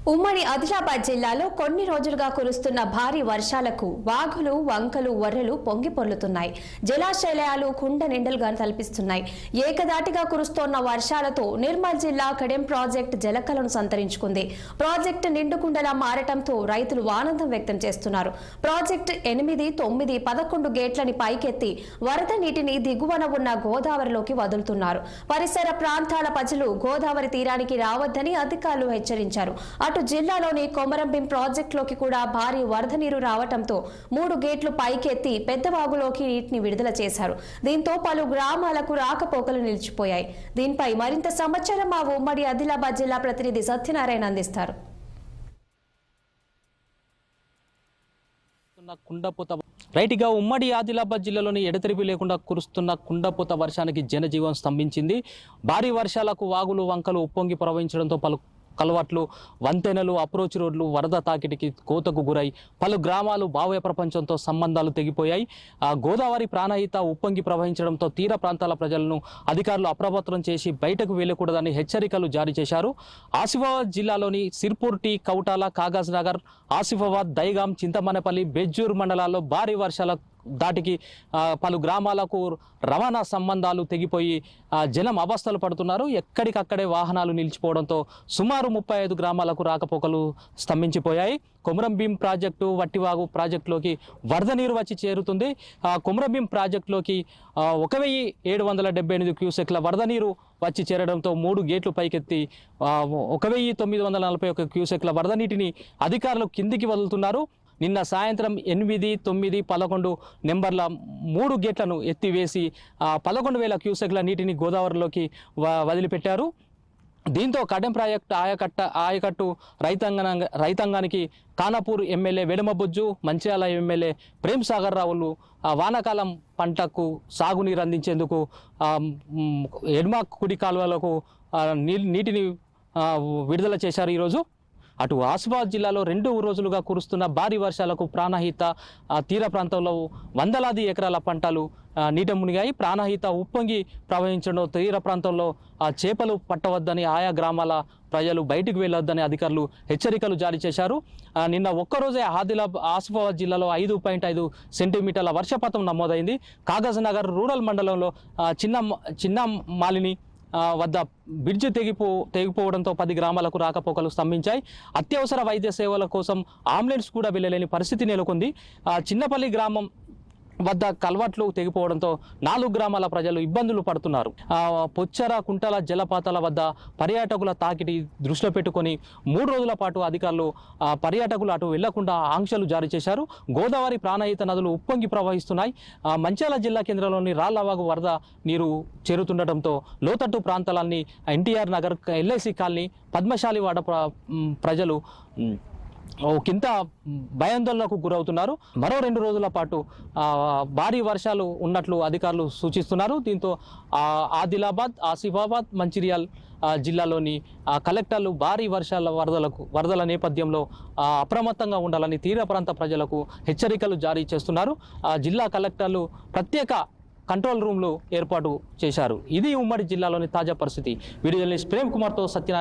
ఉమ్మడి ఆదిలాబాద్ జిల్లాలో కొన్ని రోజులుగా కురుస్తున్న భారీ వర్షాలకు వాగులు, వంకలు, వర్రెలు పొంగి పొర్లుతున్నాయి. జలాశయాలు కుండ నిండలుగా తలపిస్తున్నాయి. ఏకదాటిగా కురుస్తోన్న వర్షాలతో నిర్మల్ జిల్లా కడెం ప్రాజెక్టు జలకలను సంతరించుకుంది. ప్రాజెక్టు నిండుకుండలా మారటంతో రైతులు ఆనందం వ్యక్తం చేస్తున్నారు. ప్రాజెక్టు 8, 9, 11 గేట్లని పైకెత్తి వరద నీటిని దిగువన ఉన్న గోదావరిలోకి వదులుతున్నారు. పరిసర ప్రాంతాల ప్రజలు గోదావరి తీరానికి రావద్దని అధికారులు హెచ్చరించారు. అటు జిల్లాలోని కొమరంభీం ప్రాజెక్టులోకి కూడా భారీ వరద నీరు రావడంతో 3 గేట్లు పైకెత్తి పెద్దవాగులోకి నీటిని విడుదల చేశారు. దీంతో పలు గ్రామాలకు రాకపోకలు నిలిచిపోయాయి. దీనిపై మరింత సమాచారం మా ఉమ్మడి ఆదిలాబాద్ జిల్లా ప్రతినిధి సత్యనారాయణ అందిస్తారు. రైట్గా ఉమ్మడి ఆదిలాబాద్ జిల్లాలోని ఎడతెరిపి లేకుండా కురుస్తున్న కుండపోత వర్షానికి జనజీవనం స్తంభించింది. భారీ వర్షాలకు వాగులు, వంకలు ఉప్పొంగి ప్రవహించడంతో పలు కలవట్లు, వంతెనలు, అప్రోచ్ రోడ్లు వరద తాకిడికి కోతకు గురై పలు గ్రామాలు భావ్య ప్రపంచంతో సంబంధాలు తెగిపోయాయి. గోదావరి ప్రాణహిత ఉప్పొంగి ప్రవహించడంతో తీర ప్రాంతాల ప్రజలను అధికారులు అప్రమత్తం చేసి బయటకు వెళ్ళకూడదని హెచ్చరికలు జారీ చేశారు. ఆసిఫాబాద్ జిల్లాలోని సిర్పూర్ టీ, కౌటాల, కాగజ్ నగర్, ఆసిఫాబాద్, దైగాం, చింతమనేపల్లి, బెజ్జూర్ మండలాల్లో భారీ వర్షాల దాటికి పలు గ్రామాలకు రవాణా సంబంధాలు తెగిపోయి జనం అవస్థలు పడుతున్నారు. ఎక్కడికక్కడే వాహనాలు నిలిచిపోవడంతో సుమారు 35 గ్రామాలకు రాకపోకలు స్తంభించిపోయాయి. కొమరంభీం ప్రాజెక్టు, వట్టివాగు ప్రాజెక్టులోకి వరద నీరు వచ్చి చేరుతుంది. కొమరంభీం ప్రాజెక్టులోకి 1778 క్యూసెక్ల వరద నీరు వచ్చి చేరడంతో 3 గేట్లు పైకెత్తి 1941 క్యూసెక్ల వరద నీటిని అధికారులు కిందికి వదులుతున్నారు. నిన్న సాయంత్రం 8, 9, 11 నెంబర్ల 3 గేట్లను ఎత్తివేసి 11,000 క్యూసెక్ల నీటిని గోదావరిలోకి వదిలిపెట్టారు. దీంతో కడెం ప్రాజెక్టు ఆయకట్టు రైతాంగానికి ఖానాపూర్ ఎమ్మెల్యే వెడమబొజ్జు, మంచిర్యాల ఎమ్మెల్యే ప్రేమ్ సాగర్ రావులు వానాకాలం పంటకు సాగునీరు అందించేందుకు ఎడమ కుడి కాలువలకు నీటిని విడుదల చేశారు. ఈరోజు అటు ఆసిఫాబాద్ జిల్లాలో 2 రోజులుగా కురుస్తున్న భారీ వర్షాలకు ప్రాణహిత తీర ప్రాంతంలో వందలాది ఎకరాల పంటలు నీట మునిగాయి. ప్రాణహిత ఉప్పొంగి ప్రవహించడం తీర ప్రాంతంలో చేపలు పట్టవద్దని ఆయా గ్రామాల ప్రజలు బయటికి వెళ్ళొద్దని అధికారులు హెచ్చరికలు జారీ చేశారు. నిన్న ఒక్కరోజే ఆసిఫాబాద్ జిల్లాలో 5.5 సెంటీమీటర్ల వర్షపాతం నమోదైంది. కాగజ్ నగర్ రూరల్ మండలంలో చిన్న మాలిని వద్ద బ్రిడ్జ్ తెగిపోవడంతో 10 గ్రామాలకు రాకపోకలు స్తంభించాయి. అత్యవసర వైద్య సేవల కోసం అంబులెన్స్ కూడా వెళ్ళలేని పరిస్థితి నెలకొంది. చిన్నపల్లి గ్రామం వద్ద కల్వట్లు తెగిపోవడంతో 4 గ్రామాల ప్రజలు ఇబ్బందులు పడుతున్నారు. పొచ్చర, కుంటల జలపాతాల వద్ద పర్యాటకుల తాకిడి దృష్టిలో పెట్టుకొని 3 రోజుల పాటు అధికారులు పర్యాటకులు అటు వెళ్లకుండా ఆంక్షలు జారీ చేశారు. గోదావరి ప్రాణహిత నదులు ఉప్పొంగి ప్రవహిస్తున్నాయి. మంచిర్యాల జిల్లా కేంద్రంలోని రాళ్లవాగు వరద నీరు చేరుతుండటంతో లోతట్టు ప్రాంతాలన్నీ ఎన్టీఆర్ నగర్, ఎల్ఐసి కాలనీ, పద్మశాలివాడ ప్రజలు కింద భయాందోళనకు గురవుతున్నారు. మరో 2 రోజుల పాటు భారీ వర్షాలు ఉన్నట్లు అధికారులు సూచిస్తున్నారు. దీంతో ఆదిలాబాద్, ఆసిఫాబాద్, మంచిర్యాల్ జిల్లాలోని కలెక్టర్లు భారీ వరదల నేపథ్యంలో అప్రమత్తంగా ఉండాలని తీర ప్రాంత ప్రజలకు హెచ్చరికలు జారీ చేస్తున్నారు. జిల్లా కలెక్టర్లు ప్రత్యేక కంట్రోల్ రూమ్లు ఏర్పాటు చేశారు. ఇది ఉమ్మడి జిల్లాలోని తాజా పరిస్థితి. వీడియో జర్నలిస్ట్ ప్రేమ్ కుమార్తో సత్యనారాయణ.